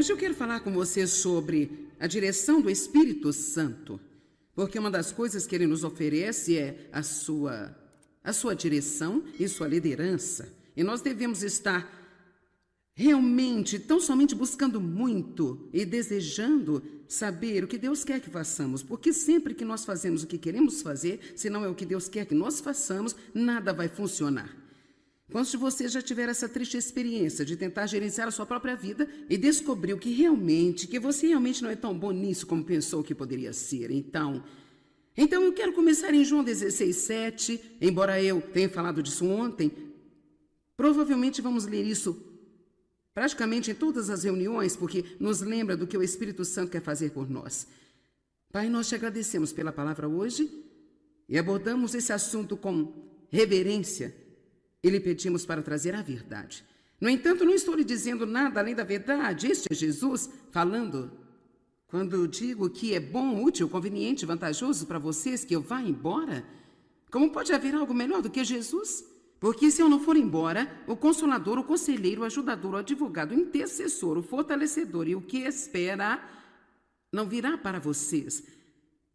Hoje eu quero falar com você sobre a direção do Espírito Santo, porque uma das coisas que ele nos oferece é a sua direção e sua liderança. E nós devemos estar realmente, tão somente buscando muito e desejando saber o que Deus quer que façamos, porque sempre que nós fazemos o que queremos fazer, se não é o que Deus quer que nós façamos, nada vai funcionar. Quantos de vocês já tiveram essa triste experiência de tentar gerenciar a sua própria vida e descobriu que você realmente não é tão bom nisso como pensou que poderia ser? Então eu quero começar em João 16:7, embora eu tenha falado disso ontem, provavelmente vamos ler isso praticamente em todas as reuniões, porque nos lembra do que o Espírito Santo quer fazer por nós. Pai, nós te agradecemos pela palavra hoje e abordamos esse assunto com reverência e lhe pedimos para trazer a verdade. No entanto, não estou lhe dizendo nada além da verdade. Este é Jesus falando. Quando digo que é bom, útil, conveniente, vantajoso para vocês que eu vá embora, como pode haver algo melhor do que Jesus? Porque se eu não for embora, o Consolador, o Conselheiro, o Ajudador, o Advogado, o Intercessor, o Fortalecedor e o que espera não virá para vocês,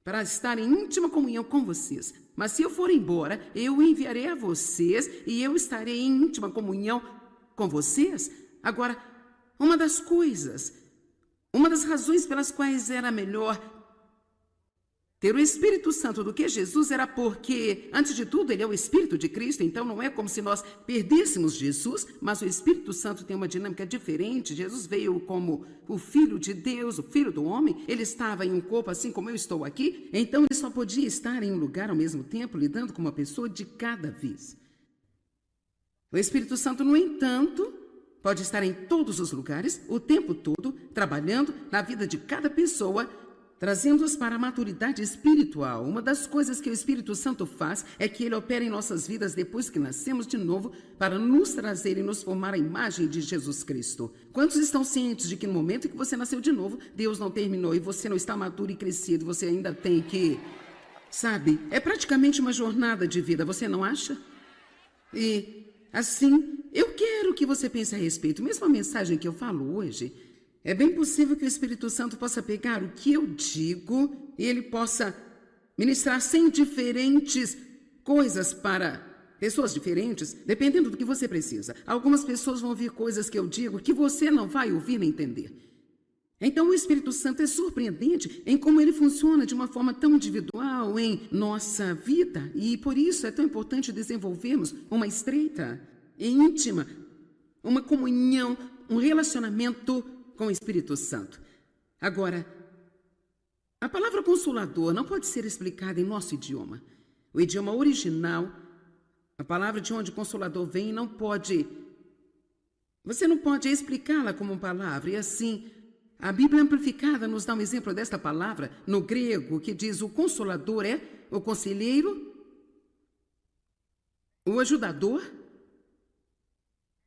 para estar em íntima comunhão com vocês. Mas se eu for embora, eu o enviarei a vocês e eu estarei em íntima comunhão com vocês. Agora, uma das razões pelas quais era melhor ter o Espírito Santo do que Jesus era porque, antes de tudo, ele é o Espírito de Cristo, então não é como se nós perdêssemos Jesus, mas o Espírito Santo tem uma dinâmica diferente. Jesus veio como o Filho de Deus, o Filho do homem, ele estava em um corpo assim como eu estou aqui, então ele só podia estar em um lugar ao mesmo tempo, lidando com uma pessoa de cada vez. O Espírito Santo, no entanto, pode estar em todos os lugares, o tempo todo, trabalhando na vida de cada pessoa, trazendo-os para a maturidade espiritual. Uma das coisas que o Espírito Santo faz é que ele opera em nossas vidas depois que nascemos de novo para nos trazer e nos formar a imagem de Jesus Cristo. Quantos estão cientes de que no momento que você nasceu de novo, Deus não terminou e você não está maduro e crescido, você ainda tem que... Sabe, é praticamente uma jornada de vida, você não acha? E assim, eu quero que você pense a respeito. Mesmo a mensagem que eu falo hoje... É bem possível que o Espírito Santo possa pegar o que eu digo e ele possa ministrar 100 diferentes coisas para pessoas diferentes, dependendo do que você precisa. Algumas pessoas vão ouvir coisas que eu digo que você não vai ouvir nem entender. Então o Espírito Santo é surpreendente em como ele funciona de uma forma tão individual em nossa vida. E por isso é tão importante desenvolvermos uma estreita e íntima, uma comunhão, um relacionamento com o Espírito Santo. Agora, a palavra consolador não pode ser explicada em nosso idioma. O idioma original, a palavra de onde consolador vem, você não pode explicá-la como uma palavra. E assim, a Bíblia Amplificada nos dá um exemplo desta palavra no grego, que diz: o consolador é o conselheiro, o ajudador,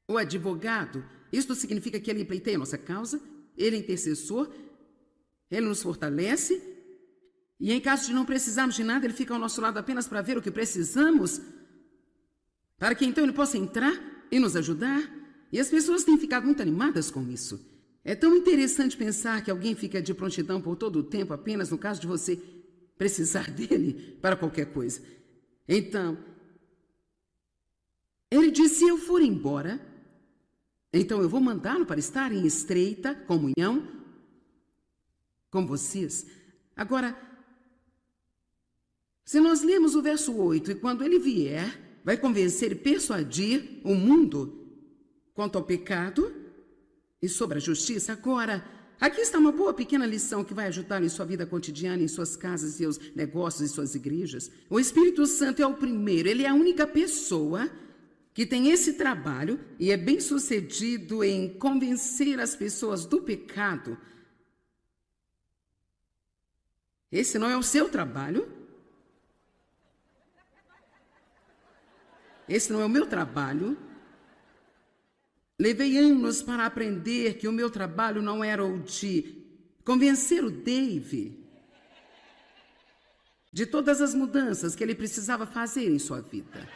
o advogado. Isto significa que ele pleiteia a nossa causa, ele é intercessor, ele nos fortalece, e em caso de não precisarmos de nada, ele fica ao nosso lado apenas para ver o que precisamos, para que então ele possa entrar e nos ajudar. E as pessoas têm ficado muito animadas com isso. É tão interessante pensar que alguém fica de prontidão por todo o tempo, apenas no caso de você precisar dele para qualquer coisa. Então, ele disse: se eu for embora, então eu vou mandá-lo para estar em estreita comunhão com vocês. Agora, se nós lemos o verso 8, e quando ele vier, vai convencer e persuadir o mundo quanto ao pecado e sobre a justiça. Agora, aqui está uma boa pequena lição que vai ajudar em sua vida cotidiana, em suas casas, seus negócios e suas igrejas. O Espírito Santo é o primeiro, ele é a única pessoa que tem esse trabalho e é bem sucedido em convencer as pessoas do pecado. Esse não é o seu trabalho. Esse não é o meu trabalho. Levei anos para aprender que o meu trabalho não era o de convencer o Dave de todas as mudanças que ele precisava fazer em sua vida.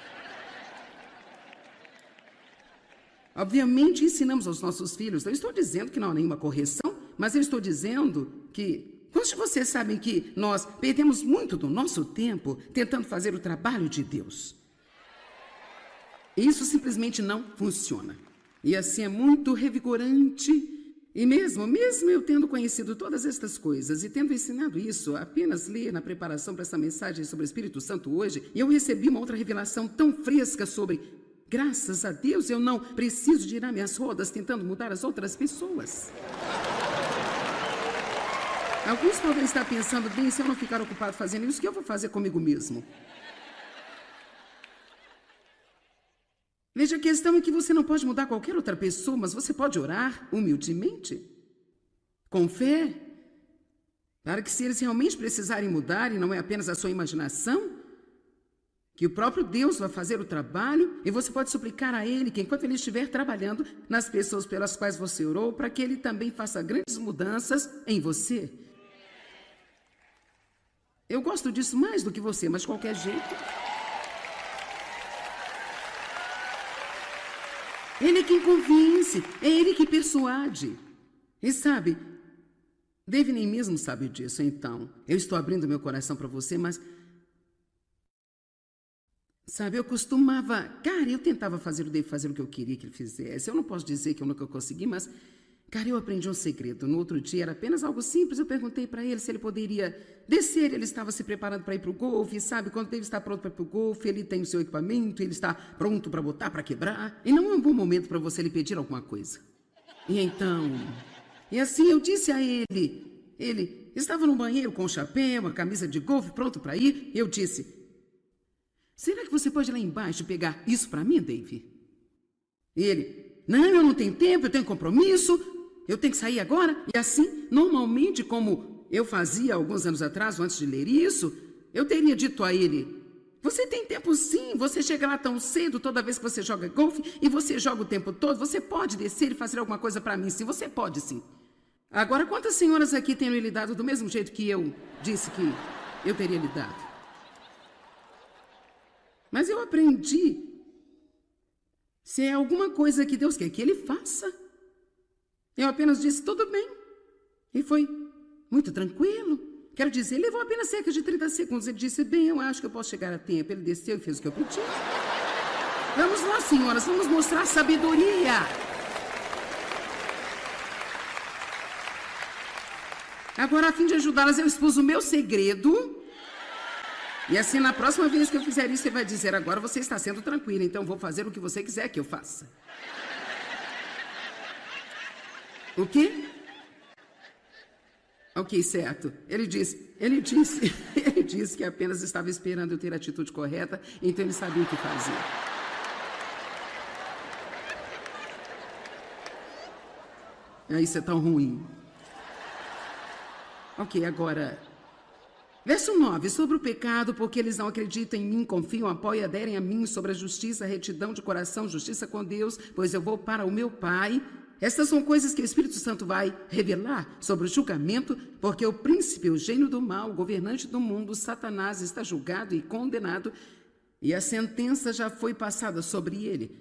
Obviamente, ensinamos aos nossos filhos, não estou dizendo que não há nenhuma correção, mas eu estou dizendo que quantos de vocês sabem que nós perdemos muito do nosso tempo tentando fazer o trabalho de Deus? Isso simplesmente não funciona. E assim é muito revigorante. E mesmo eu tendo conhecido todas estas coisas e tendo ensinado isso, apenas ler na preparação para essa mensagem sobre o Espírito Santo hoje, eu recebi uma outra revelação tão fresca sobre, graças a Deus, eu não preciso girar minhas rodas tentando mudar as outras pessoas. Alguns podem estar pensando, bem, se eu não ficar ocupado fazendo isso, o que eu vou fazer comigo mesmo? Veja, a questão é que você não pode mudar qualquer outra pessoa, mas você pode orar humildemente, com fé, para que se eles realmente precisarem mudar, e não é apenas a sua imaginação, que o próprio Deus vai fazer o trabalho, e você pode suplicar a Ele que enquanto Ele estiver trabalhando nas pessoas pelas quais você orou, para que Ele também faça grandes mudanças em você. Eu gosto disso mais do que você, mas de qualquer jeito... Ele é quem convence, é Ele que persuade. E sabe, Dave nem mesmo sabe disso, então. Eu estou abrindo meu coração para você, mas... Sabe, eu costumava... Cara, eu tentava fazer o Dave fazer o que eu queria que ele fizesse. Eu não posso dizer que eu nunca consegui, mas... Cara, eu aprendi um segredo. No outro dia era apenas algo simples. Eu perguntei para ele se ele poderia descer. Ele estava se preparando para ir para o golfe, sabe? Quando ele está pronto para ir para o golfe, ele tem o seu equipamento, ele está pronto para botar, para quebrar. E não é um bom momento para você lhe pedir alguma coisa. E então... E assim eu disse a ele... Ele estava no banheiro com o chapéu, a camisa de golfe, pronto para ir. E eu disse... Será que você pode ir lá embaixo pegar isso para mim, Dave? E ele... Não, eu não tenho tempo, eu tenho compromisso... Eu tenho que sair agora? E assim, normalmente, como eu fazia alguns anos atrás, antes de ler isso, eu teria dito a ele, você tem tempo sim, você chega lá tão cedo toda vez que você joga golfe e você joga o tempo todo, você pode descer e fazer alguma coisa para mim, sim, você pode sim. Agora, quantas senhoras aqui têm lhe dado do mesmo jeito que eu disse que eu teria lhe dado? Mas eu aprendi, se é alguma coisa que Deus quer que Ele faça, eu apenas disse, tudo bem. E foi muito tranquilo. Quero dizer, levou apenas cerca de 30 segundos. Ele disse, bem, eu acho que eu posso chegar a tempo. Ele desceu e fez o que eu pedi. Vamos lá, senhoras, vamos mostrar sabedoria. Agora, a fim de ajudá-las, eu expus o meu segredo. E assim, na próxima vez que eu fizer isso, você vai dizer, agora você está sendo tranquila, então vou fazer o que você quiser que eu faça. O quê? Ok, certo. Ele disse que apenas estava esperando eu ter a atitude correta, então ele sabia o que fazia. Isso é tão ruim. Ok, agora... Verso 9, sobre o pecado, porque eles não acreditam em mim, confiam, apoiam, aderem a mim, sobre a justiça, retidão de coração, justiça com Deus, pois eu vou para o meu Pai... Estas são coisas que o Espírito Santo vai revelar sobre o julgamento, porque o príncipe, o gênio do mal, o governante do mundo, Satanás, está julgado e condenado, e a sentença já foi passada sobre ele.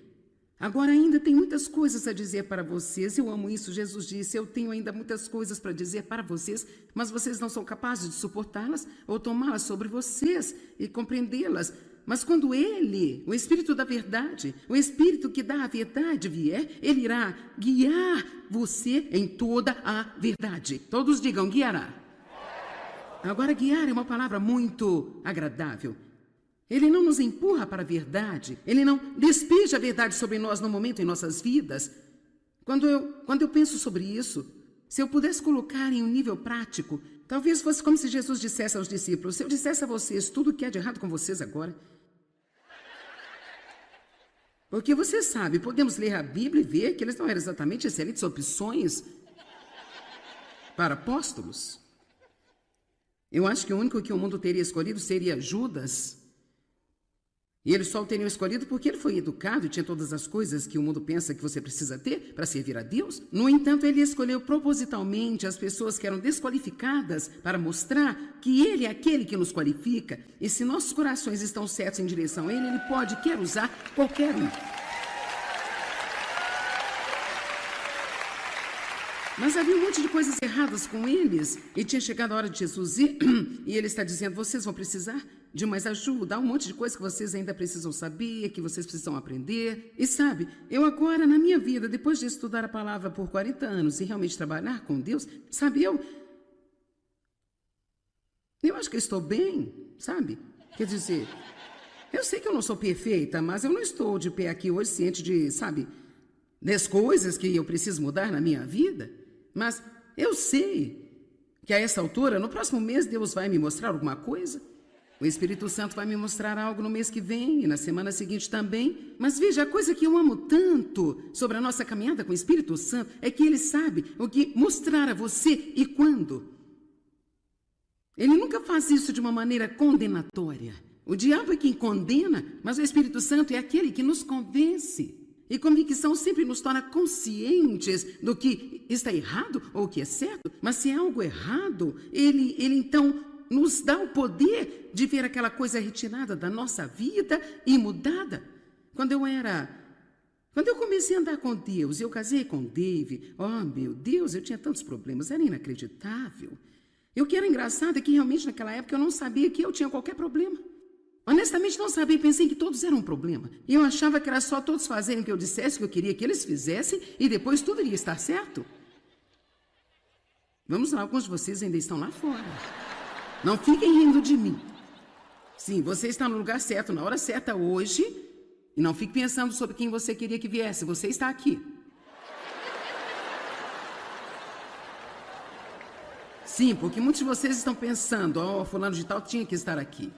Agora ainda tem muitas coisas a dizer para vocês, eu amo isso, Jesus disse, eu tenho ainda muitas coisas para dizer para vocês, mas vocês não são capazes de suportá-las ou tomá-las sobre vocês e compreendê-las. Mas quando Ele, o Espírito da verdade, o Espírito que dá a verdade vier, Ele irá guiar você em toda a verdade. Todos digam, guiará. Agora, guiar é uma palavra muito agradável. Ele não nos empurra para a verdade. Ele não despeja a verdade sobre nós no momento em nossas vidas. Quando eu penso sobre isso, se eu pudesse colocar em um nível prático, talvez fosse como se Jesus dissesse aos discípulos, se eu dissesse a vocês tudo o que há de errado com vocês agora... Porque você sabe, podemos ler a Bíblia e ver que eles não eram exatamente excelentes opções para apóstolos. Eu acho que o único que o mundo teria escolhido seria Judas. E eles só o teriam escolhido porque ele foi educado e tinha todas as coisas que o mundo pensa que você precisa ter para servir a Deus. No entanto, ele escolheu propositalmente as pessoas que eram desqualificadas para mostrar que ele é aquele que nos qualifica. E se nossos corações estão certos em direção a ele, ele pode, quer usar qualquer um. Mas havia um monte de coisas erradas com eles. E tinha chegado a hora de Jesus ir. E ele está dizendo, vocês vão precisar de mais ajuda. Há um monte de coisas que vocês ainda precisam saber, que vocês precisam aprender. E sabe, eu agora, na minha vida, depois de estudar a palavra por 40 anos e realmente trabalhar com Deus, sabe, eu acho que eu estou bem, sabe? Quer dizer, eu sei que eu não sou perfeita, mas eu não estou de pé aqui hoje ciente de, sabe, das coisas que eu preciso mudar na minha vida. Mas eu sei que a essa altura, no próximo mês, Deus vai me mostrar alguma coisa. O Espírito Santo vai me mostrar algo no mês que vem e na semana seguinte também. Mas veja, a coisa que eu amo tanto sobre a nossa caminhada com o Espírito Santo é que ele sabe o que mostrar a você e quando. Ele nunca faz isso de uma maneira condenatória. O diabo é quem condena, mas o Espírito Santo é aquele que nos convence. E convicção sempre nos torna conscientes do que está errado ou o que é certo. Mas se é algo errado, ele então nos dá o poder de ver aquela coisa retirada da nossa vida e mudada. Quando eu comecei a andar com Deus, eu casei com Dave, oh meu Deus, eu tinha tantos problemas, era inacreditável. E o que era engraçado é que realmente naquela época eu não sabia que eu tinha qualquer problema. Honestamente não sabia, pensei que todos eram um problema. E eu achava que era só todos fazerem o que eu dissesse, o que eu queria que eles fizessem, e depois tudo iria estar certo. Vamos lá, alguns de vocês ainda estão lá fora. Não fiquem rindo de mim. Sim, você está no lugar certo, na hora certa hoje, e não fique pensando sobre quem você queria que viesse, você está aqui. Sim, porque muitos de vocês estão pensando, oh, fulano de tal tinha que estar aqui.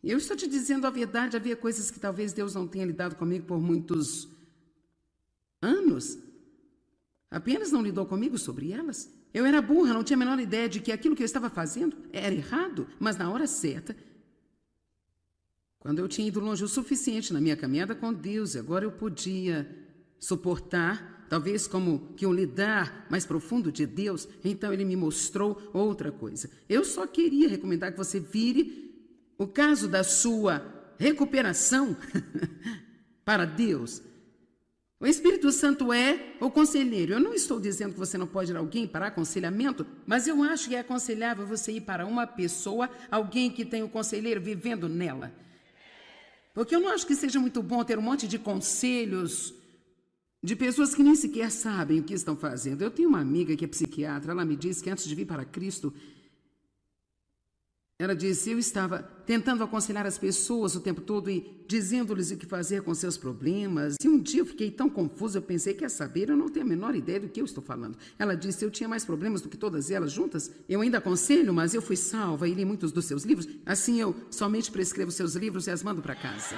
Eu estou te dizendo a verdade, havia coisas que talvez Deus não tenha lidado comigo por muitos anos. Apenas não lidou comigo sobre elas. Eu era burra, não tinha a menor ideia de que aquilo que eu estava fazendo era errado, mas na hora certa, quando eu tinha ido longe o suficiente na minha caminhada com Deus, e agora eu podia suportar, talvez como que um lidar mais profundo de Deus, então ele me mostrou outra coisa. Eu só queria recomendar que você vire o caso da sua recuperação para Deus. O Espírito Santo é o conselheiro. Eu não estou dizendo que você não pode ir a alguém para aconselhamento, mas eu acho que é aconselhável você ir para uma pessoa, alguém que tem o conselheiro vivendo nela. Porque eu não acho que seja muito bom ter um monte de conselhos de pessoas que nem sequer sabem o que estão fazendo. Eu tenho uma amiga que é psiquiatra, ela me disse que antes de vir para Cristo, ela disse, eu estava tentando aconselhar as pessoas o tempo todo e dizendo-lhes o que fazer com seus problemas. E um dia eu fiquei tão confusa, eu pensei, quer saber, eu não tenho a menor ideia do que eu estou falando. Ela disse, eu tinha mais problemas do que todas elas juntas. Eu ainda aconselho, mas eu fui salva e li muitos dos seus livros. Assim eu somente prescrevo seus livros e as mando para casa.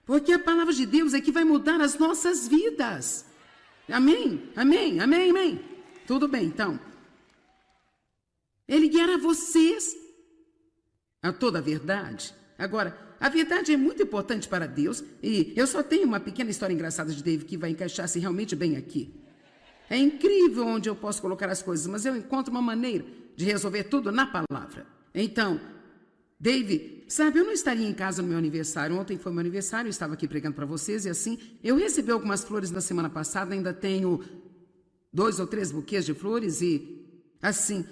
Porque a palavra de Deus é que vai mudar as nossas vidas. Amém? Amém? Amém? Amém? Tudo bem, então. Ele guiará vocês a toda a verdade. Agora, a verdade é muito importante para Deus e eu só tenho uma pequena história engraçada de Dave que vai encaixar-se realmente bem aqui. É incrível onde eu posso colocar as coisas, mas eu encontro uma maneira de resolver tudo na palavra. Então, Dave, sabe, eu não estaria em casa no meu aniversário. Ontem foi meu aniversário, eu estava aqui pregando para vocês e assim, eu recebi algumas flores na semana passada, ainda tenho 2 ou 3 buquês de flores e, assim,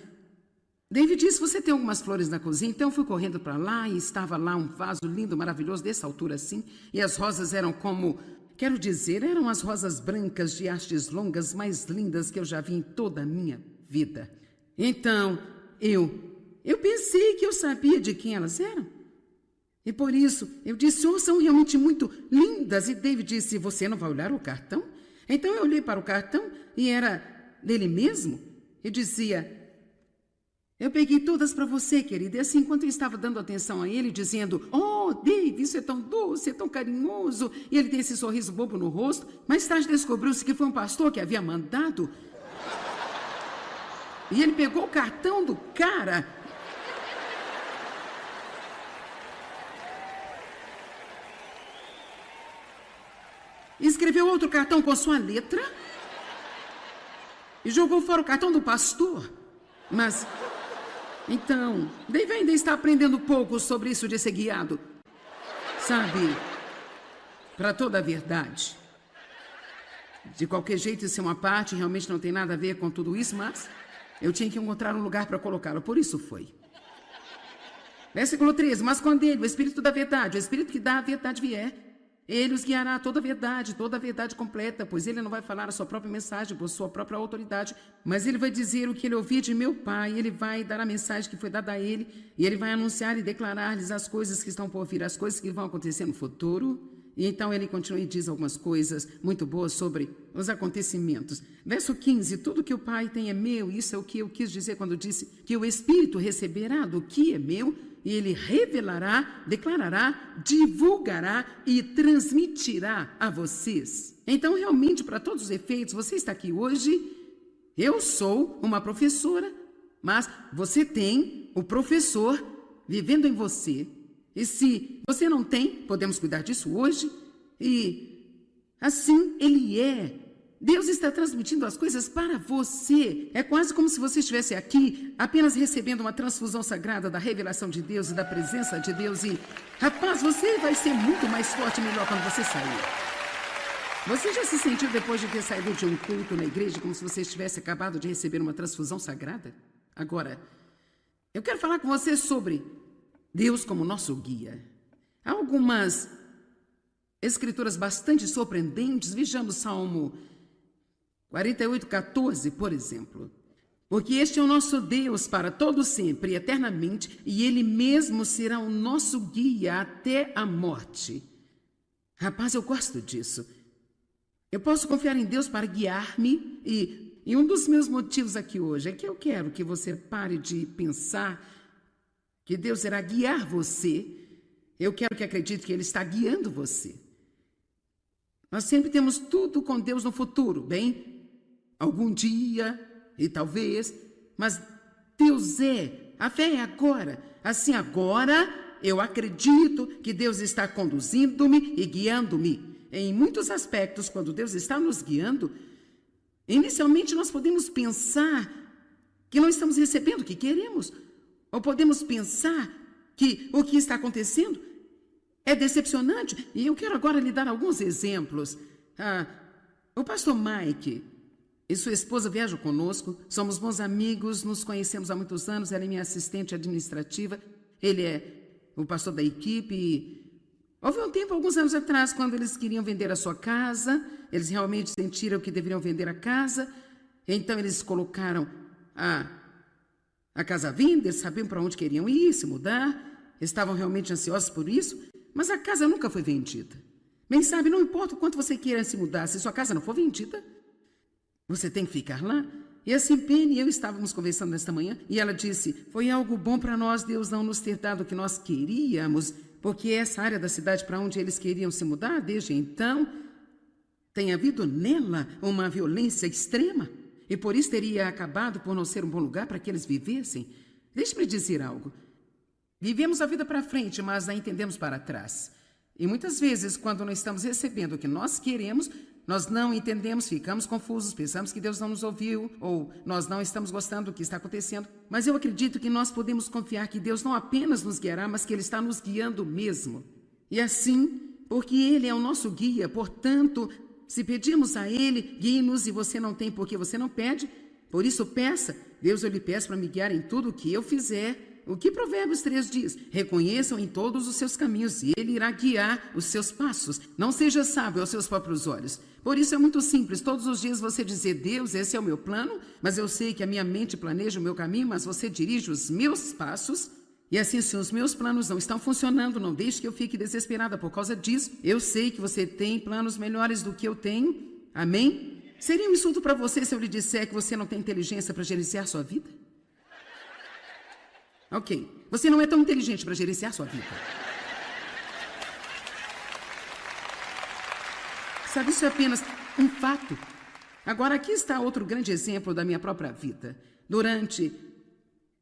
David disse, você tem algumas flores na cozinha? Então eu fui correndo para lá e estava lá um vaso lindo, maravilhoso, dessa altura assim, e as rosas eram como, quero dizer, eram as rosas brancas de hastes longas mais lindas que eu já vi em toda a minha vida. Então, eu pensei que eu sabia de quem elas eram. E por isso, eu disse, oh, são realmente muito lindas. E David disse, você não vai olhar o cartão? Então eu olhei para o cartão e era dele mesmo. E dizia, eu peguei todas para você, querida. E assim, enquanto eu estava dando atenção a ele, dizendo, oh, Dave, isso é tão doce, é tão carinhoso. E ele tem esse sorriso bobo no rosto. Mais tarde descobriu-se que foi um pastor que havia mandado. E ele pegou o cartão do cara e escreveu outro cartão com sua letra e jogou fora o cartão do pastor. Mas Então, Dave ainda está aprendendo pouco sobre isso de ser guiado. Sabe, para toda a verdade. De qualquer jeito, isso é uma parte, realmente não tem nada a ver com tudo isso, mas eu tinha que encontrar um lugar para colocá-lo, por isso foi. Versículo 13, mas quando ele, o Espírito da verdade, o Espírito que dá a verdade vier, ele os guiará a toda a verdade completa, pois ele não vai falar a sua própria mensagem por sua própria autoridade, mas ele vai dizer o que ele ouviu de meu Pai, ele vai dar a mensagem que foi dada a ele, e ele vai anunciar e declarar-lhes as coisas que estão por vir, as coisas que vão acontecer no futuro. E então ele continua e diz algumas coisas muito boas sobre os acontecimentos. Verso 15, tudo que o Pai tem é meu, isso é o que eu quis dizer quando disse que o Espírito receberá do que é meu, e ele revelará, declarará, divulgará e transmitirá a vocês. Então, realmente, para todos os efeitos, você está aqui hoje, eu sou uma professora, mas você tem o professor vivendo em você. E se você não tem, podemos cuidar disso hoje. E assim ele é. Deus está transmitindo as coisas para você. É quase como se você estivesse aqui apenas recebendo uma transfusão sagrada da revelação de Deus e da presença de Deus. E, rapaz, você vai ser muito mais forte e melhor quando você sair. Você já se sentiu depois de ter saído de um culto na igreja como se você tivesse acabado de receber uma transfusão sagrada? Agora, eu quero falar com você sobre Deus como nosso guia. Há algumas escrituras bastante surpreendentes. Vejamos Salmo 48:14, por exemplo. Porque este é o nosso Deus para todo sempre, eternamente, e Ele mesmo será o nosso guia até a morte. Rapaz, eu gosto disso. Eu posso confiar em Deus para guiar-me e um dos meus motivos aqui hoje é que eu quero que você pare de pensar que Deus irá guiar você. Eu quero que acredite que Ele está guiando você. Nós sempre temos tudo com Deus no futuro, bem? Algum dia, e talvez, mas Deus é, a fé é agora. Assim, agora, eu acredito que Deus está conduzindo-me e guiando-me. Em muitos aspectos, quando Deus está nos guiando, inicialmente nós podemos pensar que não estamos recebendo o que queremos. Ou podemos pensar que o que está acontecendo é decepcionante. E eu quero agora lhe dar alguns exemplos. O pastor Mike e sua esposa viajam conosco. Somos bons amigos, nos conhecemos há muitos anos. Ela é minha assistente administrativa. Ele é o pastor da equipe. E houve um tempo, alguns anos atrás, quando eles queriam vender a sua casa. Eles realmente sentiram que deveriam vender a casa. Então eles colocaram a casa à venda, eles sabiam para onde queriam ir, se mudar, estavam realmente ansiosos por isso, mas a casa nunca foi vendida. Bem sabe, não importa o quanto você queira se mudar, se sua casa não for vendida, você tem que ficar lá. E assim, Penny e eu estávamos conversando nesta manhã, e ela disse, foi algo bom para nós, Deus não nos ter dado o que nós queríamos, porque essa área da cidade para onde eles queriam se mudar, desde então, tem havido nela uma violência extrema. E por isso teria acabado por não ser um bom lugar para que eles vivessem. Deixe-me dizer algo. Vivemos a vida para frente, mas a entendemos para trás. E muitas vezes, quando não estamos recebendo o que nós queremos, nós não entendemos, ficamos confusos, pensamos que Deus não nos ouviu, ou nós não estamos gostando do que está acontecendo. Mas eu acredito que nós podemos confiar que Deus não apenas nos guiará, mas que Ele está nos guiando mesmo. E assim, porque Ele é o nosso guia, portanto, se pedimos a Ele, guie-nos, e você não tem porque você não pede, por isso peça. Deus, eu lhe peço para me guiar em tudo o que eu fizer. O que Provérbios 3 diz? Reconheçam em todos os seus caminhos e Ele irá guiar os seus passos. Não seja sábio aos seus próprios olhos. Por isso é muito simples, todos os dias você dizer, Deus, esse é o meu plano, mas eu sei que a minha mente planeja o meu caminho, mas você dirige os meus passos. E assim, se os meus planos não estão funcionando, não deixe que eu fique desesperada por causa disso. Eu sei que você tem planos melhores do que eu tenho. Amém? Seria um insulto para você se eu lhe disser que você não tem inteligência para gerenciar sua vida? Ok. Você não é tão inteligente para gerenciar sua vida. Sabe, isso é apenas um fato. Agora, aqui está outro grande exemplo da minha própria vida. Durante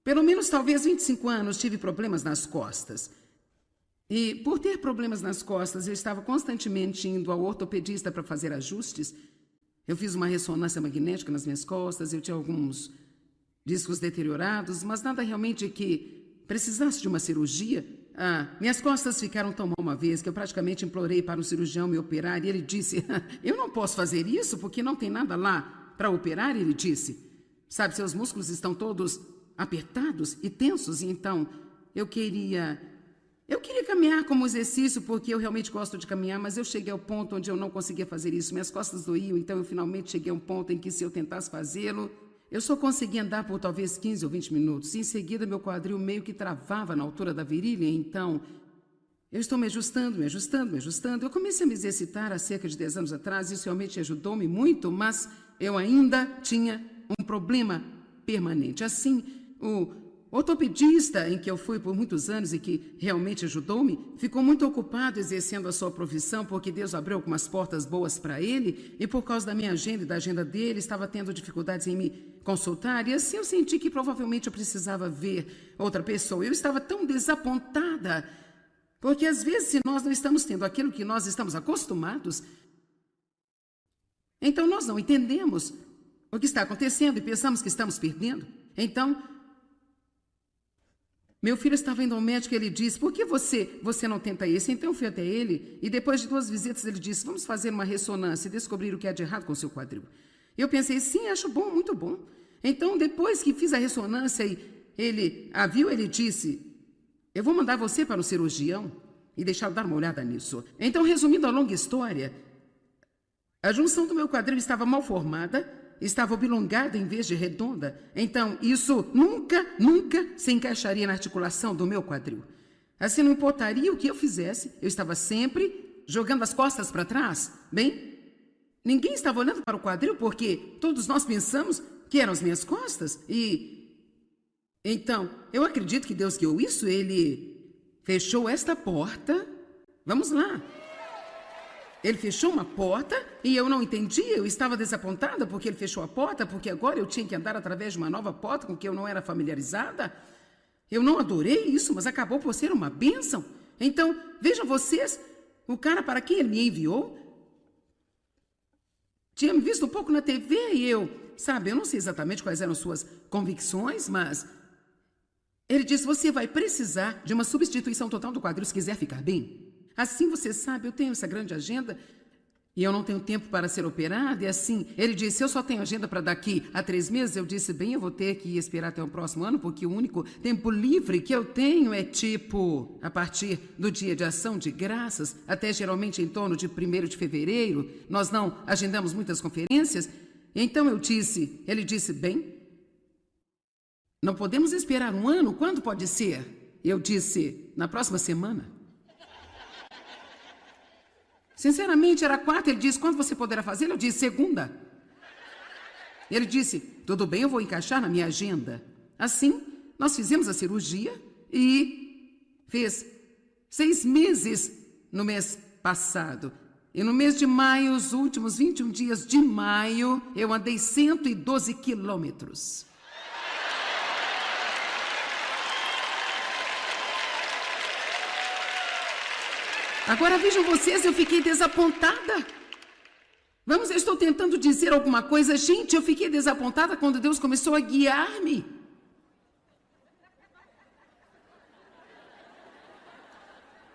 pelo menos talvez 25 anos tive problemas nas costas. E por ter problemas nas costas, eu estava constantemente indo ao ortopedista para fazer ajustes. Eu fiz uma ressonância magnética nas minhas costas, eu tinha alguns discos deteriorados, mas nada realmente que precisasse de uma cirurgia. Minhas costas ficaram tão mal uma vez que eu praticamente implorei para um cirurgião me operar e ele disse, eu não posso fazer isso porque não tem nada lá para operar. E ele disse, sabe, seus músculos estão todos apertados e tensos, e então eu queria caminhar como exercício porque eu realmente gosto de caminhar, mas eu cheguei ao ponto onde eu não conseguia fazer isso. Minhas costas doíam, então eu finalmente cheguei a um ponto em que se eu tentasse fazê-lo, eu só conseguia andar por talvez 15 ou 20 minutos. E em seguida, meu quadril meio que travava na altura da virilha. Então, eu estou me ajustando. Eu comecei a me exercitar há cerca de 10 anos atrás. Isso realmente ajudou-me muito, mas eu ainda tinha um problema permanente. Assim, o ortopedista em que eu fui por muitos anos e que realmente ajudou-me, ficou muito ocupado exercendo a sua profissão porque Deus abriu algumas portas boas para ele e por causa da minha agenda e da agenda dele, estava tendo dificuldades em me consultar e assim eu senti que provavelmente eu precisava ver outra pessoa. Eu estava tão desapontada porque às vezes se nós não estamos tendo aquilo que nós estamos acostumados, então nós não entendemos o que está acontecendo e pensamos que estamos perdendo. Então, meu filho estava indo ao médico e ele disse, por que você não tenta isso? Então eu fui até ele e depois de 2 visitas ele disse, vamos fazer uma ressonância e descobrir o que há de errado com o seu quadril. Eu pensei, sim, acho bom, muito bom. Então depois que fiz a ressonância e ele a viu, ele disse, eu vou mandar você para um cirurgião e deixá-lo dar uma olhada nisso. Então, resumindo a longa história, a junção do meu quadril estava mal formada, estava oblongada em vez de redonda. Então, isso nunca se encaixaria na articulação do meu quadril. Assim, não importaria o que eu fizesse, eu estava sempre jogando as costas para trás. Bem, ninguém estava olhando para o quadril porque todos nós pensamos que eram as minhas costas. Então, eu acredito que Deus guiou isso, Ele fechou esta porta. Vamos lá. Ele fechou uma porta e eu não entendia, eu estava desapontada porque ele fechou a porta, porque agora eu tinha que andar através de uma nova porta com que eu não era familiarizada. Eu não adorei isso, mas acabou por ser uma bênção. Então, vejam vocês, o cara para quem ele me enviou tinha me visto um pouco na TV e eu não sei exatamente quais eram suas convicções, mas ele disse, você vai precisar de uma substituição total do quadril se quiser ficar bem. Assim, você sabe, eu tenho essa grande agenda e eu não tenho tempo para ser operada. E assim, ele disse, eu só tenho agenda para daqui a 3 meses. Eu disse, bem, eu vou ter que esperar até o próximo ano, porque o único tempo livre que eu tenho é a partir do dia de ação de graças, até geralmente em torno de 1º de fevereiro. Nós não agendamos muitas conferências. Então ele disse, bem, não podemos esperar um ano, quando pode ser? Eu disse, na próxima semana. Sinceramente, era 4. Ele disse, quando você poderá fazer? Eu disse, segunda. Ele disse, tudo bem, eu vou encaixar na minha agenda. Assim, nós fizemos a cirurgia e fez 6 meses no mês passado. E no mês de maio, os últimos 21 dias de maio, eu andei 112 quilômetros. Agora vejam vocês, eu fiquei desapontada. Eu estou tentando dizer alguma coisa. Gente, eu fiquei desapontada quando Deus começou a guiar-me.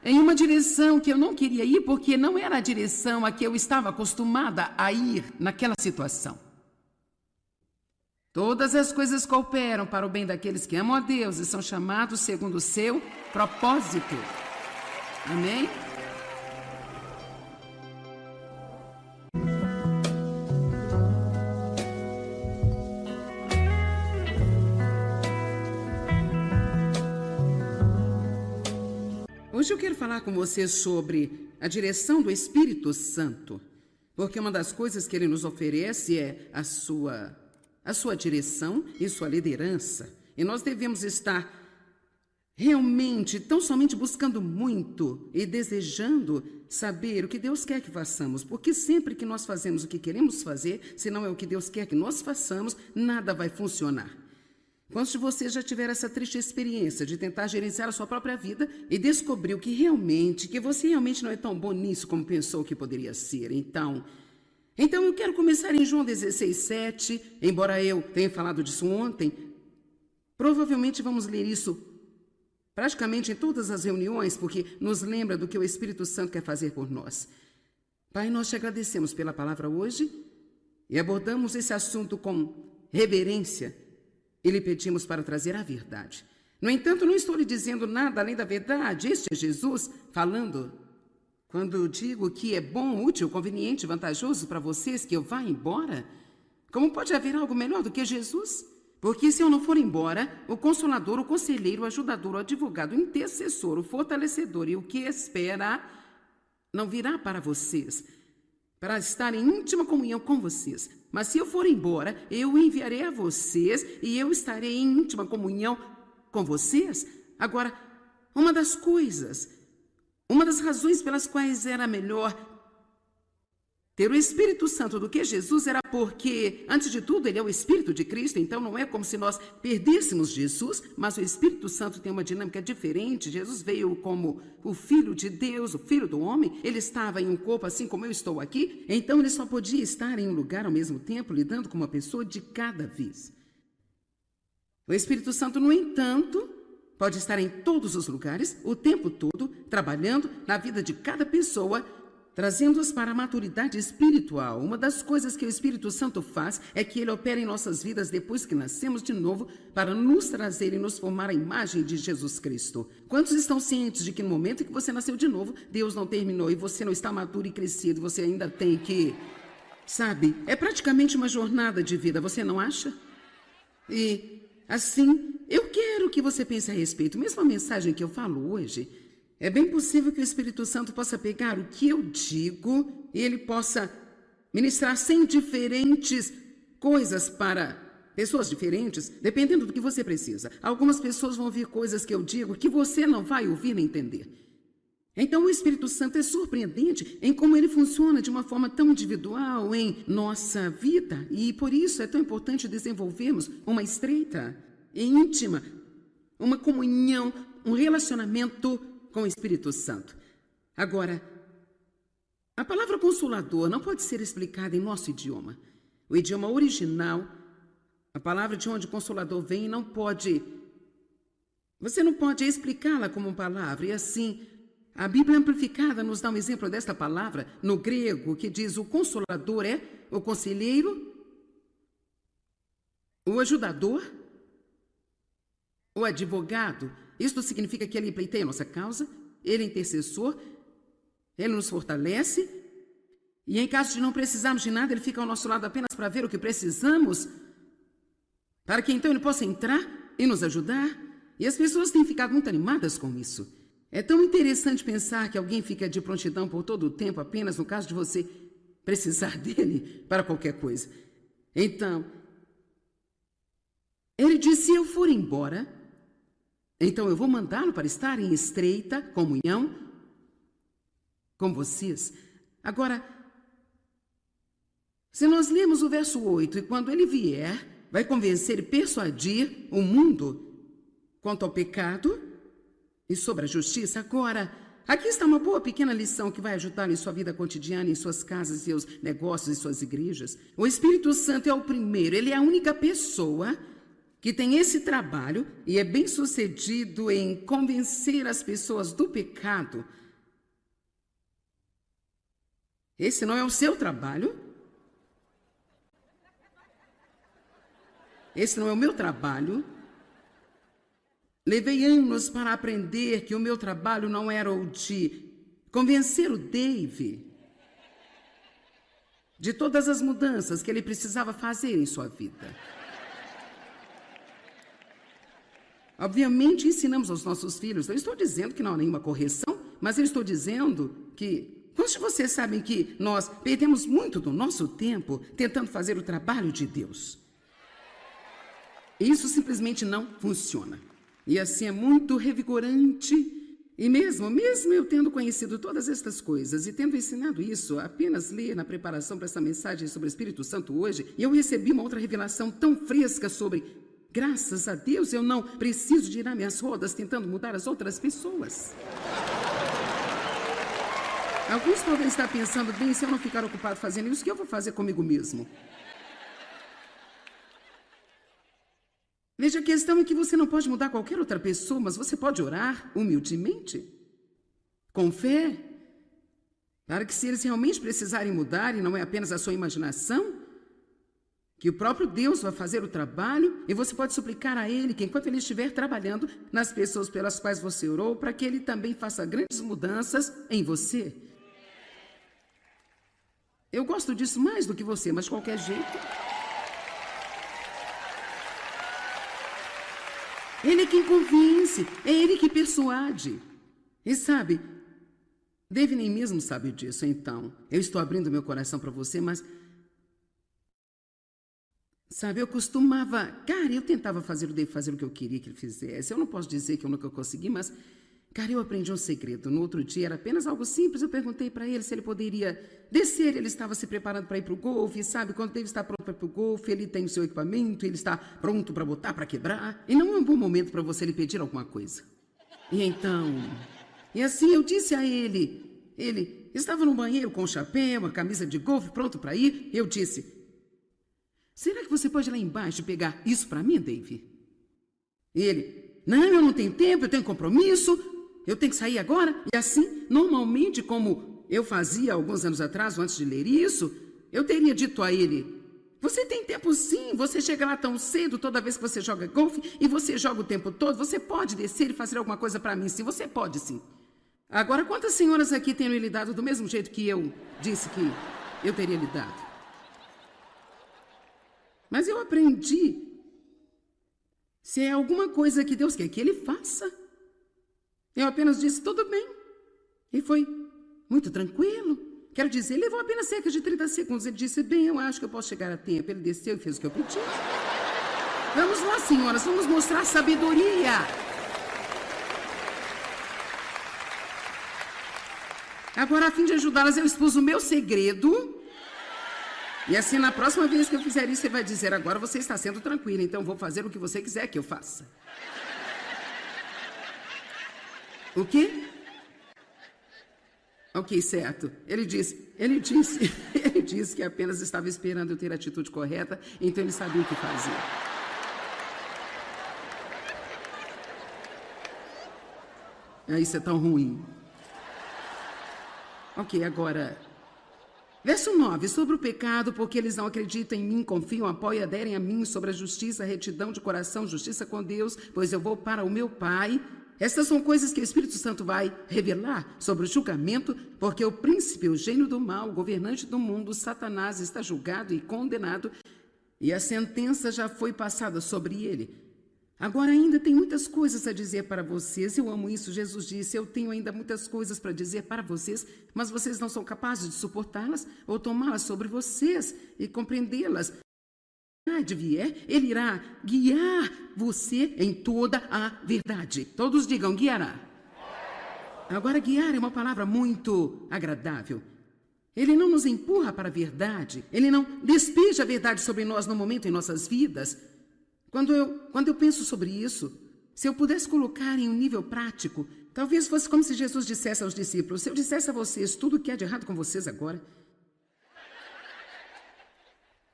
Em uma direção que eu não queria ir, porque não era a direção a que eu estava acostumada a ir naquela situação. Todas as coisas cooperam para o bem daqueles que amam a Deus e são chamados segundo o seu propósito. Amém? Hoje eu quero falar com você sobre a direção do Espírito Santo, porque uma das coisas que ele nos oferece é a sua direção e sua liderança. E nós devemos estar realmente, tão somente buscando muito e desejando saber o que Deus quer que façamos, porque sempre que nós fazemos o que queremos fazer, se não é o que Deus quer que nós façamos, nada vai funcionar. Quantos de vocês já tiveram essa triste experiência de tentar gerenciar a sua própria vida e descobriu que você realmente não é tão bom nisso como pensou que poderia ser? Então eu quero começar em João 16:7, embora eu tenha falado disso ontem, Provavelmente vamos ler isso praticamente em todas as reuniões, porque nos lembra do que o Espírito Santo quer fazer por nós. Pai, nós te agradecemos pela palavra hoje e abordamos esse assunto com reverência e lhe pedimos para trazer a verdade. No entanto, não estou lhe dizendo nada além da verdade. Este é Jesus falando. Quando eu digo que é bom, útil, conveniente, vantajoso para vocês que eu vá embora, como pode haver algo melhor do que Jesus? Porque se eu não for embora, o Consolador, o Conselheiro, o Ajudador, o Advogado, o Intercessor, o Fortalecedor e o que espera não virá para vocês, para estar em íntima comunhão com vocês. Mas se eu for embora, eu enviarei a vocês e eu estarei em íntima comunhão com vocês. Agora, uma das razões pelas quais era melhor ter o Espírito Santo do que Jesus era porque, antes de tudo, ele é o Espírito de Cristo, então não é como se nós perdêssemos Jesus, mas o Espírito Santo tem uma dinâmica diferente. Jesus veio como o Filho de Deus, o Filho do homem, ele estava em um corpo assim como eu estou aqui, então ele só podia estar em um lugar ao mesmo tempo, lidando com uma pessoa de cada vez. O Espírito Santo, no entanto, pode estar em todos os lugares, o tempo todo, trabalhando na vida de cada pessoa, trazendo-as para a maturidade espiritual. Uma das coisas que o Espírito Santo faz é que ele opera em nossas vidas depois que nascemos de novo para nos trazer e nos formar a imagem de Jesus Cristo. Quantos estão cientes de que no momento em que você nasceu de novo, Deus não terminou e você não está maduro e crescido, você ainda tem que... Sabe, é praticamente uma jornada de vida, você não acha? E, assim, eu quero que você pense a respeito. Mesmo a mensagem que eu falo hoje... É bem possível que o Espírito Santo possa pegar o que eu digo e ele possa ministrar 100 diferentes coisas para pessoas diferentes, dependendo do que você precisa. Algumas pessoas vão ouvir coisas que eu digo que você não vai ouvir nem entender. Então o Espírito Santo é surpreendente em como ele funciona de uma forma tão individual em nossa vida. E por isso é tão importante desenvolvermos uma estreita e íntima, uma comunhão, um relacionamento com o Espírito Santo. Agora, a palavra consolador não pode ser explicada em nosso idioma. O idioma original, a palavra de onde consolador vem, você não pode explicá-la como palavra. E assim, a Bíblia Amplificada nos dá um exemplo desta palavra no grego, que diz o consolador é o conselheiro, o ajudador, o advogado. Isto significa que ele pleiteia a nossa causa, ele é intercessor, ele nos fortalece, e em caso de não precisarmos de nada, ele fica ao nosso lado apenas para ver o que precisamos, para que então ele possa entrar e nos ajudar. E as pessoas têm ficado muito animadas com isso. É tão interessante pensar que alguém fica de prontidão por todo o tempo, apenas no caso de você precisar dele para qualquer coisa. Então, ele disse: se eu for embora, então eu vou mandá-lo para estar em estreita comunhão com vocês. Agora, se nós lemos o verso 8, e quando ele vier, vai convencer e persuadir o mundo quanto ao pecado e sobre a justiça. Agora, aqui está uma boa pequena lição que vai ajudar em sua vida cotidiana, em suas casas, seus negócios e suas igrejas. O Espírito Santo é o primeiro, ele é a única pessoa que tem esse trabalho e é bem sucedido em convencer as pessoas do pecado. Esse não é o seu trabalho. Esse não é o meu trabalho. Levei anos para aprender que o meu trabalho não era o de convencer o Dave de todas as mudanças que ele precisava fazer em sua vida. Obviamente, ensinamos aos nossos filhos. Eu estou dizendo que não há nenhuma correção, mas eu estou dizendo que... Quantos de vocês sabem que nós perdemos muito do nosso tempo tentando fazer o trabalho de Deus? Isso simplesmente não funciona. E assim é muito revigorante. E mesmo eu tendo conhecido todas estas coisas e tendo ensinado isso, apenas ler na preparação para essa mensagem sobre o Espírito Santo hoje, eu recebi uma outra revelação tão fresca sobre... Graças a Deus, eu não preciso girar minhas rodas tentando mudar as outras pessoas. Alguns podem estar pensando, bem, se eu não ficar ocupado fazendo isso, o que eu vou fazer comigo mesmo? Veja, a questão é que você não pode mudar qualquer outra pessoa, mas você pode orar humildemente, com fé, para que se eles realmente precisarem mudar, e não é apenas a sua imaginação, que o próprio Deus vai fazer o trabalho, e você pode suplicar a Ele que enquanto Ele estiver trabalhando nas pessoas pelas quais você orou, para que Ele também faça grandes mudanças em você. Eu gosto disso mais do que você, mas de qualquer jeito. Ele é quem convence, é Ele que persuade. E sabe, Dave nem mesmo sabe disso, então. Eu estou abrindo meu coração para você, mas... Sabe, eu costumava... Cara, eu tentava fazer o Dave fazer o que eu queria que ele fizesse. Eu não posso dizer que eu nunca consegui, mas... Cara, eu aprendi um segredo. No outro dia era apenas algo simples. Eu perguntei para ele se ele poderia descer. Ele estava se preparando para ir para o golfe. Sabe, quando o Dave está pronto para ir para o golfe, ele tem o seu equipamento, ele está pronto para botar, para quebrar. E não é um bom momento para você lhe pedir alguma coisa. E então... E assim eu disse a ele... Ele estava no banheiro com o chapéu, a camisa de golfe, pronto para ir. Eu disse... Será que você pode ir lá embaixo e pegar isso para mim, Dave? Ele... Não, eu não tenho tempo, eu tenho compromisso... Eu tenho que sair agora? E assim, normalmente, como eu fazia alguns anos atrás, antes de ler isso, eu teria dito a ele, você tem tempo sim, você chega lá tão cedo toda vez que você joga golfe e você joga o tempo todo, você pode descer e fazer alguma coisa para mim sim, você pode sim. Agora, quantas senhoras aqui têm lhe dado do mesmo jeito que eu disse que eu teria lhe dado? Mas eu aprendi, se é alguma coisa que Deus quer que Ele faça, eu apenas disse, tudo bem. E foi muito tranquilo. Quero dizer, levou apenas cerca de 30 segundos. Ele disse, bem, eu acho que eu posso chegar a tempo. Ele desceu e fez o que eu pedi. Vamos lá, senhoras, vamos mostrar sabedoria. Agora, a fim de ajudá-las, eu expus o meu segredo. E assim, na próxima vez que eu fizer isso, você vai dizer, agora você está sendo tranquila, então vou fazer o que você quiser que eu faça. O quê? Ok, certo. Ele disse que apenas estava esperando eu ter a atitude correta, então ele sabia o que fazia. Isso é tão ruim. Ok, agora... Verso 9, sobre o pecado, porque eles não acreditam em mim, confiam, apoiam, aderem a mim, sobre a justiça, retidão de coração, justiça com Deus, pois eu vou para o meu Pai. Estas são coisas que o Espírito Santo vai revelar sobre o julgamento, porque o príncipe, o gênio do mal, o governante do mundo, Satanás, está julgado e condenado, e a sentença já foi passada sobre ele. Agora ainda tem muitas coisas a dizer para vocês. Eu amo isso. Jesus disse, eu tenho ainda muitas coisas para dizer para vocês, mas vocês não são capazes de suportá-las ou tomá-las sobre vocês e compreendê-las. Vier, ele irá guiar você em toda a verdade. Todos digam, guiará. Agora, guiar é uma palavra muito agradável. Ele não nos empurra para a verdade. Ele não despeja a verdade sobre nós no momento em nossas vidas. Quando eu penso sobre isso, se eu pudesse colocar em um nível prático, talvez fosse como se Jesus dissesse aos discípulos, se eu dissesse a vocês tudo o que há de errado com vocês agora...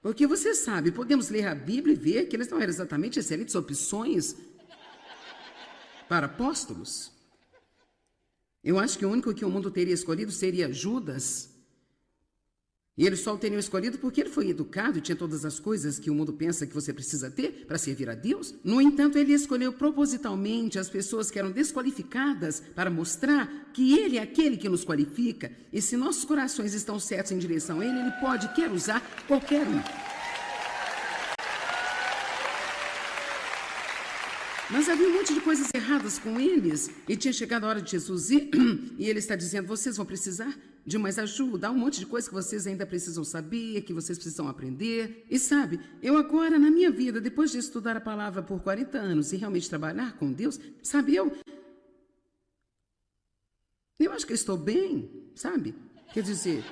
Porque você sabe, podemos ler a Bíblia e ver que eles não eram exatamente excelentes opções para apóstolos. Eu acho que o único que o mundo teria escolhido seria Judas. E eles só o teriam escolhido porque ele foi educado e tinha todas as coisas que o mundo pensa que você precisa ter para servir a Deus. No entanto, ele escolheu propositalmente as pessoas que eram desqualificadas para mostrar que ele é aquele que nos qualifica. E se nossos corações estão certos em direção a ele, ele pode, quer usar qualquer um. Mas havia um monte de coisas erradas com eles. E tinha chegado a hora de Jesus ir. E ele está dizendo, vocês vão precisar de mais ajuda. Há um monte de coisas que vocês ainda precisam saber, que vocês precisam aprender. E sabe, eu agora, na minha vida, depois de estudar a palavra por 40 anos e realmente trabalhar com Deus, sabe, eu acho que eu estou bem, sabe? Quer dizer,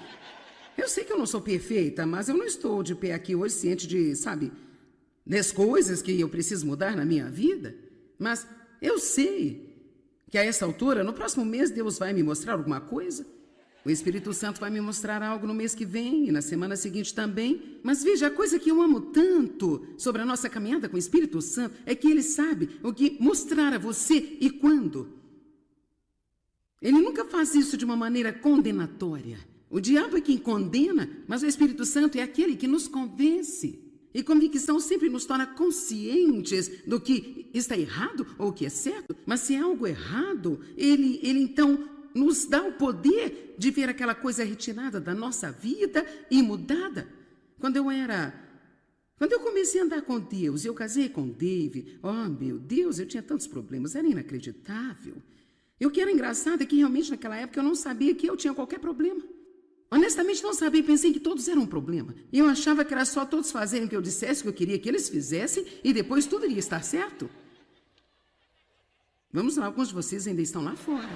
eu sei que eu não sou perfeita, mas eu não estou de pé aqui hoje ciente de, sabe, das coisas que eu preciso mudar na minha vida. Mas eu sei que a essa altura, no próximo mês, Deus vai me mostrar alguma coisa. O Espírito Santo vai me mostrar algo no mês que vem e na semana seguinte também. Mas veja, a coisa que eu amo tanto sobre a nossa caminhada com o Espírito Santo é que ele sabe o que mostrar a você e quando. Ele nunca faz isso de uma maneira condenatória. O diabo é quem condena, mas o Espírito Santo é aquele que nos convence. E convicção sempre nos torna conscientes do que está errado ou o que é certo. Mas se é algo errado, ele então nos dá o poder de ver aquela coisa retirada da nossa vida e mudada. Quando eu comecei a andar com Deus, eu casei com Dave, oh meu Deus, eu tinha tantos problemas, era inacreditável. E o que era engraçado é que realmente naquela época eu não sabia que eu tinha qualquer problema. Honestamente não sabia, pensei que todos eram um problema. E eu achava que era só todos fazerem o que eu dissesse, o que eu queria que eles fizessem, e depois tudo iria estar certo. Vamos lá, alguns de vocês ainda estão lá fora.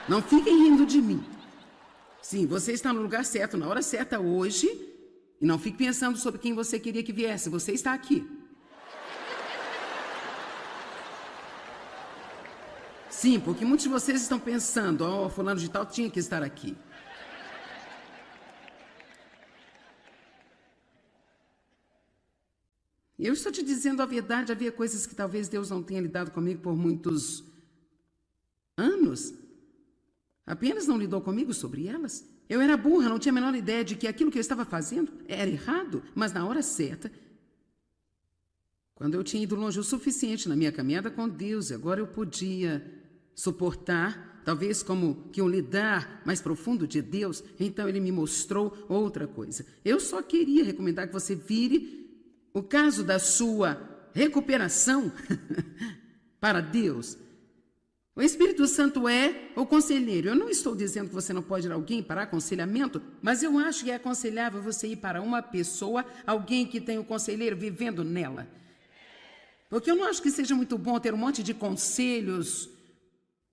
Não fiquem rindo de mim. Sim, você está no lugar certo, na hora certa hoje, e não fique pensando sobre quem você queria que viesse, você está aqui. Sim, porque muitos de vocês estão pensando, oh, fulano de tal tinha que estar aqui. Eu estou te dizendo a verdade, havia coisas que talvez Deus não tenha lidado comigo por muitos anos. Apenas não lidou comigo sobre elas. Eu era burra, não tinha a menor ideia de que aquilo que eu estava fazendo era errado, mas na hora certa, quando eu tinha ido longe o suficiente na minha caminhada com Deus, agora eu podia suportar, talvez como que um lidar mais profundo de Deus, então ele me mostrou outra coisa. Eu só queria recomendar que você vire o caso da sua recuperação para Deus. O Espírito Santo é o conselheiro. Eu não estou dizendo que você não pode ir a alguém para aconselhamento, mas eu acho que é aconselhável você ir para uma pessoa, alguém que tem o conselheiro vivendo nela. Porque eu não acho que seja muito bom ter um monte de conselhos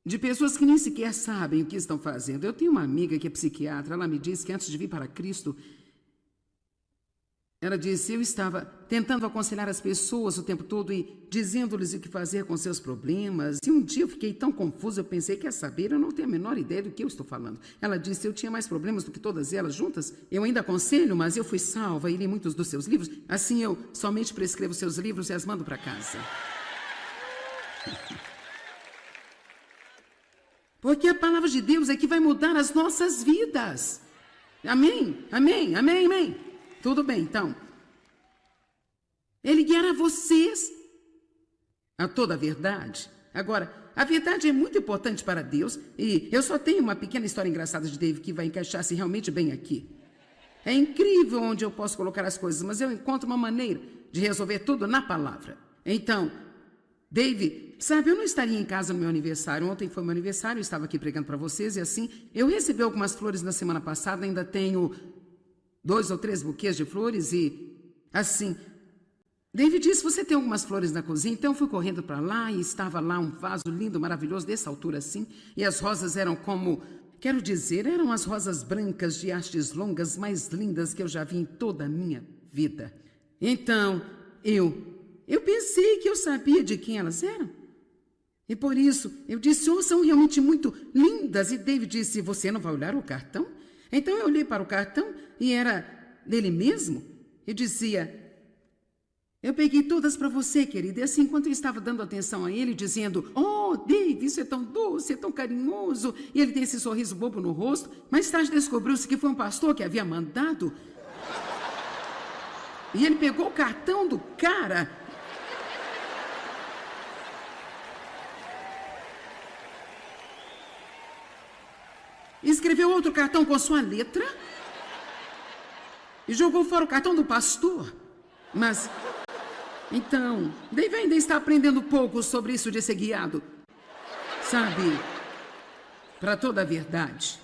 de pessoas que nem sequer sabem o que estão fazendo. Eu tenho uma amiga que é psiquiatra, ela me disse que antes de vir para Cristo, ela disse, eu estava tentando aconselhar as pessoas o tempo todo e dizendo-lhes o que fazer com seus problemas. E um dia eu fiquei tão confusa, eu pensei, quer saber, eu não tenho a menor ideia do que eu estou falando. Ela disse, eu tinha mais problemas do que todas elas juntas. Eu ainda aconselho, mas eu fui salva e li muitos dos seus livros. Assim eu somente prescrevo seus livros e as mando para casa. Porque a palavra de Deus é que vai mudar as nossas vidas. Amém? Amém? Amém? Amém? Tudo bem, então. Ele guiará vocês a toda a verdade. Agora, a verdade é muito importante para Deus e eu só tenho uma pequena história engraçada de Dave que vai encaixar-se realmente bem aqui. É incrível onde eu posso colocar as coisas, mas eu encontro uma maneira de resolver tudo na palavra. Então, Dave, sabe, eu não estaria em casa no meu aniversário. Ontem foi meu aniversário, eu estava aqui pregando para vocês e assim, eu recebi algumas flores na semana passada, ainda tenho 2 ou 3 buquês de flores e, assim, David disse, você tem algumas flores na cozinha? Então eu fui correndo para lá e estava lá um vaso lindo, maravilhoso, dessa altura assim, e as rosas eram como, quero dizer, eram as rosas brancas de hastes longas mais lindas que eu já vi em toda a minha vida. Então, eu pensei que eu sabia de quem elas eram. E por isso, eu disse, oh, são realmente muito lindas. E David disse, você não vai olhar o cartão? Então eu olhei para o cartão e era dele mesmo. Eu dizia, eu peguei todas para você, querida. E assim, enquanto eu estava dando atenção a ele, dizendo, oh, Dave, isso é tão doce, é tão carinhoso. E ele tem esse sorriso bobo no rosto. Mais tarde descobriu-se que foi um pastor que havia mandado. E ele pegou o cartão do cara e escreveu outro cartão com sua letra e jogou fora o cartão do pastor. Mas, então, Dave ainda está aprendendo pouco sobre isso de ser guiado, sabe, para toda a verdade.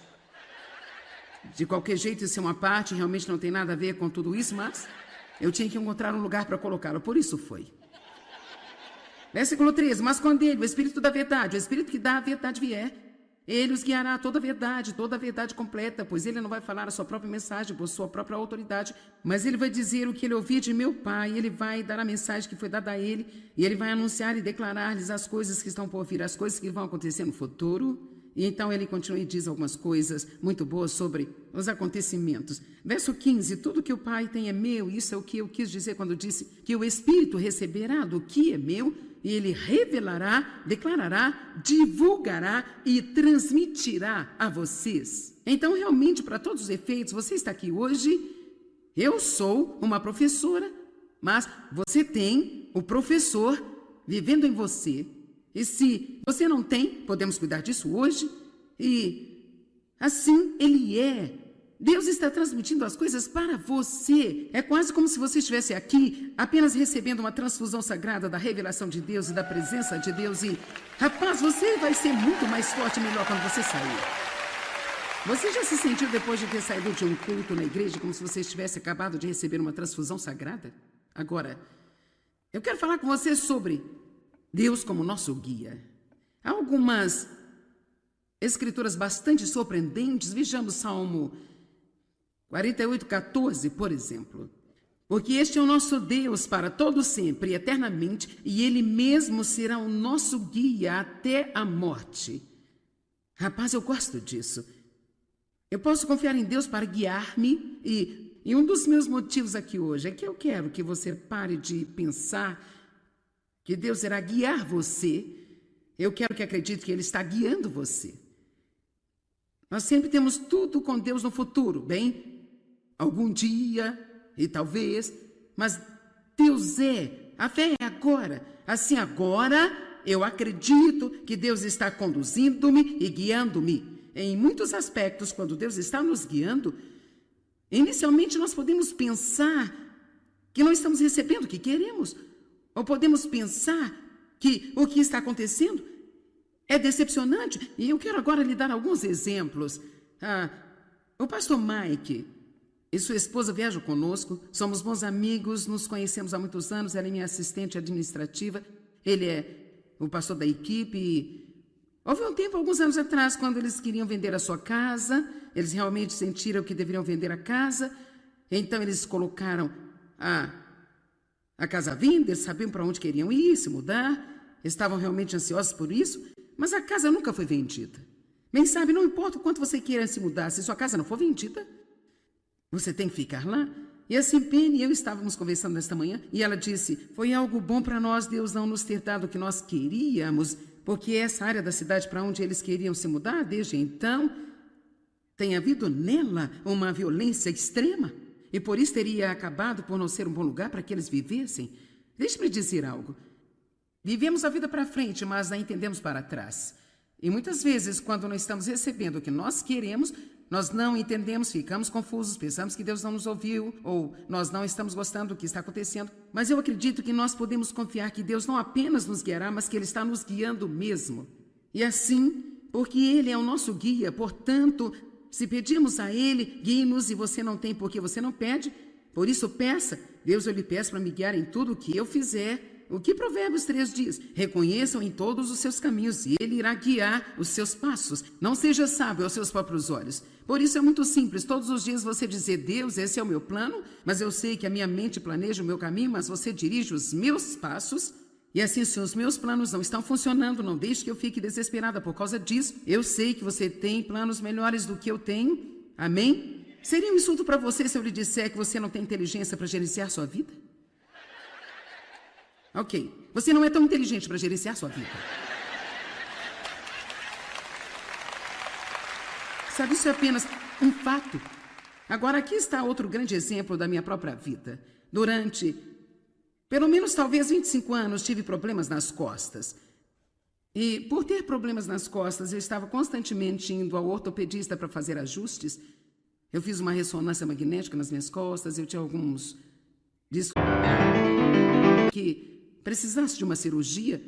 De qualquer jeito, isso é uma parte, realmente não tem nada a ver com tudo isso, mas eu tinha que encontrar um lugar para colocá-lo, por isso foi. Versículo 13, mas quando ele, o Espírito da verdade, o Espírito que dá a verdade vier, ele os guiará a toda a verdade completa, pois ele não vai falar a sua própria mensagem por sua própria autoridade, mas ele vai dizer o que ele ouvir de meu Pai, ele vai dar a mensagem que foi dada a ele, e ele vai anunciar e declarar-lhes as coisas que estão por vir, as coisas que vão acontecer no futuro. E então ele continua e diz algumas coisas muito boas sobre os acontecimentos. Verso 15, tudo que o Pai tem é meu. Isso é o que eu quis dizer quando disse que o Espírito receberá do que é meu e ele revelará, declarará, divulgará e transmitirá a vocês. Então, realmente, para todos os efeitos, você está aqui hoje, eu sou uma professora, mas você tem o professor vivendo em você. E se você não tem, podemos cuidar disso hoje. E assim ele é. Deus está transmitindo as coisas para você. É quase como se você estivesse aqui apenas recebendo uma transfusão sagrada da revelação de Deus e da presença de Deus. E, rapaz, você vai ser muito mais forte e melhor quando você sair. Você já se sentiu depois de ter saído de um culto na igreja como se você tivesse acabado de receber uma transfusão sagrada? Agora, eu quero falar com você sobre Deus como nosso guia. Há algumas escrituras bastante surpreendentes. Vejamos Salmo 48:14, por exemplo. Porque este é o nosso Deus para todo sempre, eternamente, e Ele mesmo será o nosso guia até a morte. Rapaz, eu gosto disso. Eu posso confiar em Deus para guiar-me e um dos meus motivos aqui hoje é que eu quero que você pare de pensar que Deus irá guiar você. Eu quero que acredite que Ele está guiando você. Nós sempre temos tudo com Deus no futuro, bem? Algum dia, e talvez, mas Deus a fé é agora. Assim, agora, eu acredito que Deus está conduzindo-me e guiando-me. Em muitos aspectos, quando Deus está nos guiando, inicialmente nós podemos pensar que não estamos recebendo o que queremos. Ou podemos pensar que o que está acontecendo é decepcionante. E eu quero agora lhe dar alguns exemplos. O pastor Mike e sua esposa viajam conosco. Somos bons amigos, nos conhecemos há muitos anos. Ela é minha assistente administrativa. Ele é o pastor da equipe. E houve um tempo, alguns anos atrás, quando eles queriam vender a sua casa. Eles realmente sentiram que deveriam vender a casa. Então, eles colocaram a casa à venda, eles sabiam para onde queriam ir, se mudar, estavam realmente ansiosos por isso, mas a casa nunca foi vendida. Bem sabe, não importa o quanto você queira se mudar, se sua casa não for vendida, você tem que ficar lá. E assim, Penny e eu estávamos conversando nesta manhã, e ela disse, foi algo bom para nós, Deus não nos ter dado o que nós queríamos, porque essa área da cidade para onde eles queriam se mudar, desde então, tem havido nela uma violência extrema. E por isso teria acabado por não ser um bom lugar para que eles vivessem. Deixe-me dizer algo. Vivemos a vida para frente, mas a entendemos para trás. E muitas vezes, quando não estamos recebendo o que nós queremos, nós não entendemos, ficamos confusos, pensamos que Deus não nos ouviu, ou nós não estamos gostando do que está acontecendo. Mas eu acredito que nós podemos confiar que Deus não apenas nos guiará, mas que Ele está nos guiando mesmo. E assim, porque Ele é o nosso guia, portanto, se pedirmos a Ele, guie-nos, e você não tem porque você não pede, por isso peça. Deus, eu lhe peço para me guiar em tudo o que eu fizer. O que Provérbios 3 diz? Reconheçam em todos os seus caminhos e Ele irá guiar os seus passos. Não seja sábio aos seus próprios olhos. Por isso é muito simples, todos os dias você dizer, Deus, esse é o meu plano, mas eu sei que a minha mente planeja o meu caminho, mas você dirige os meus passos. E assim, se os meus planos não estão funcionando, não deixe que eu fique desesperada por causa disso. Eu sei que você tem planos melhores do que eu tenho. Amém? Seria um insulto para você se eu lhe disser que você não tem inteligência para gerenciar sua vida? Ok. Você não é tão inteligente para gerenciar sua vida. Sabe, isso é apenas um fato. Agora, aqui está outro grande exemplo da minha própria vida. Durante pelo menos talvez 25 anos tive problemas nas costas. E por ter problemas nas costas, eu estava constantemente indo ao ortopedista para fazer ajustes. Eu fiz uma ressonância magnética nas minhas costas, eu tinha alguns discos que precisasse de uma cirurgia.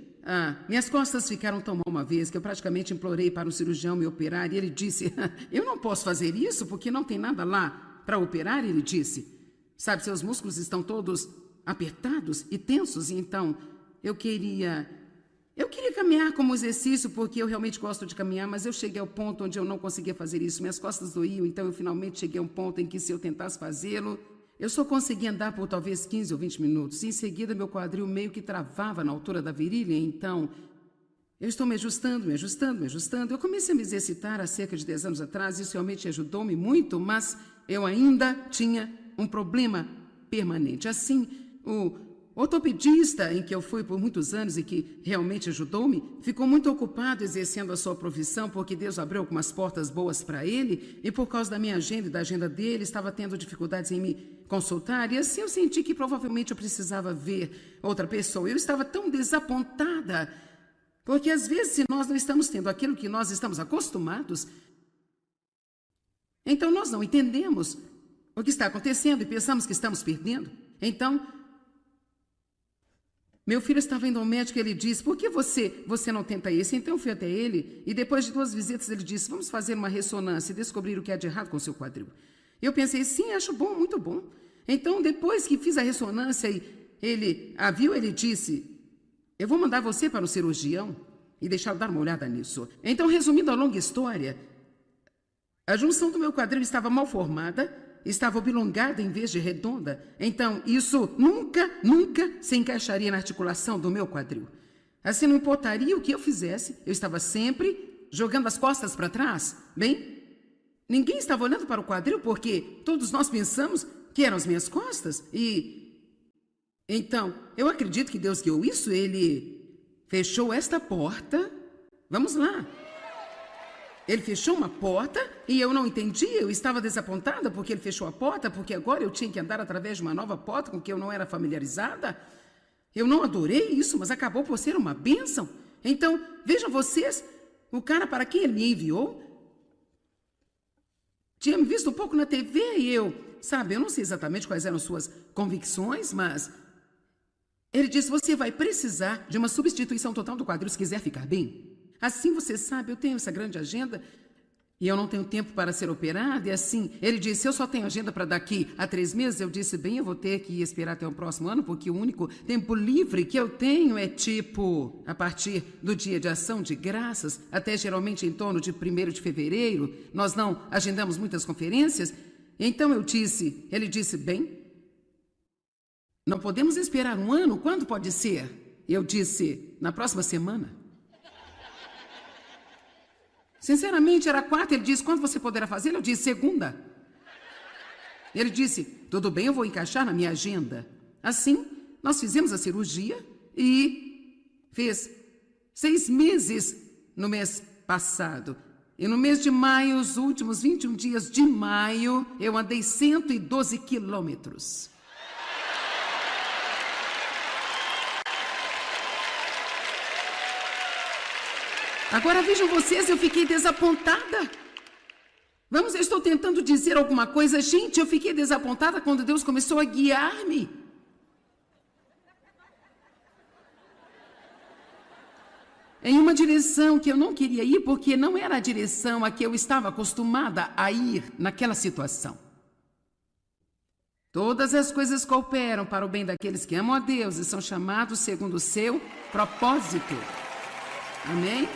Minhas costas ficaram tão mal uma vez que eu praticamente implorei para o cirurgião me operar e ele disse, eu não posso fazer isso porque não tem nada lá para operar. Ele disse, sabe, seus músculos estão todos apertados e tensos, e então eu queria caminhar como exercício, porque eu realmente gosto de caminhar, mas eu cheguei ao ponto onde eu não conseguia fazer isso, minhas costas doíam, então eu finalmente cheguei a um ponto em que se eu tentasse fazê-lo, eu só conseguia andar por talvez 15 ou 20 minutos, e em seguida meu quadril meio que travava na altura da virilha, então Eu estou me ajustando, me ajustando, me ajustando. Eu comecei a me exercitar há cerca de 10 anos atrás, isso realmente ajudou-me muito, mas eu ainda tinha um problema permanente. Assim, o ortopedista em que eu fui por muitos anos e que realmente ajudou-me, ficou muito ocupado exercendo a sua profissão, porque Deus abriu algumas portas boas para ele, e por causa da minha agenda e da agenda dele, estava tendo dificuldades em me consultar, e assim eu senti que provavelmente eu precisava ver outra pessoa. Eu estava tão desapontada, porque às vezes se nós não estamos tendo aquilo que nós estamos acostumados, então nós não entendemos o que está acontecendo e pensamos que estamos perdendo. Então, meu filho estava indo ao médico e ele disse, por que você não tenta isso? Então eu fui até ele e depois de 2 visitas ele disse, vamos fazer uma ressonância e descobrir o que há de errado com o seu quadril. Eu pensei, sim, acho bom, muito bom. Então depois que fiz a ressonância e ele a viu, ele disse, eu vou mandar você para um cirurgião e deixá-lo dar uma olhada nisso. Então, resumindo a longa história, a junção do meu quadril estava mal formada, estava oblongada em vez de redonda. Então, isso nunca se encaixaria na articulação do meu quadril. Assim, não importaria o que eu fizesse, eu estava sempre jogando as costas para trás. Bem, ninguém estava olhando para o quadril porque todos nós pensamos que eram as minhas costas. Então, eu acredito que Deus guiou isso, Ele fechou esta porta. Vamos lá. Ele fechou uma porta e eu não entendi, eu estava desapontada porque ele fechou a porta, porque agora eu tinha que andar através de uma nova porta com que eu não era familiarizada. Eu não adorei isso, mas acabou por ser uma bênção. Então, vejam vocês, o cara para quem ele me enviou tinha me visto um pouco na TV e eu não sei exatamente quais eram suas convicções, mas ele disse, você vai precisar de uma substituição total do quadril se quiser ficar bem. Assim, você sabe, eu tenho essa grande agenda e eu não tenho tempo para ser operada. E assim, ele disse, eu só tenho agenda para daqui a 3 meses. Eu disse, bem, eu vou ter que esperar até o próximo ano, porque o único tempo livre que eu tenho é a partir do dia de ação de graças, até geralmente em torno de 1º de fevereiro. Nós não agendamos muitas conferências. Então ele disse, bem, não podemos esperar um ano, quando pode ser? Eu disse, na próxima semana. Sinceramente, era 4, ele disse, quando você poderá fazer? Eu disse, 2ª. Ele disse, tudo bem, eu vou encaixar na minha agenda. Assim, nós fizemos a cirurgia e fez 6 meses no mês passado. E no mês de maio, os últimos 21 dias de maio, eu andei 112 quilômetros. Agora vejam vocês, eu fiquei desapontada. Eu estou tentando dizer alguma coisa. Gente, eu fiquei desapontada quando Deus começou a guiar-me. Em uma direção que eu não queria ir, porque não era a direção a que eu estava acostumada a ir naquela situação. Todas as coisas cooperam para o bem daqueles que amam a Deus e são chamados segundo o seu propósito. Amém?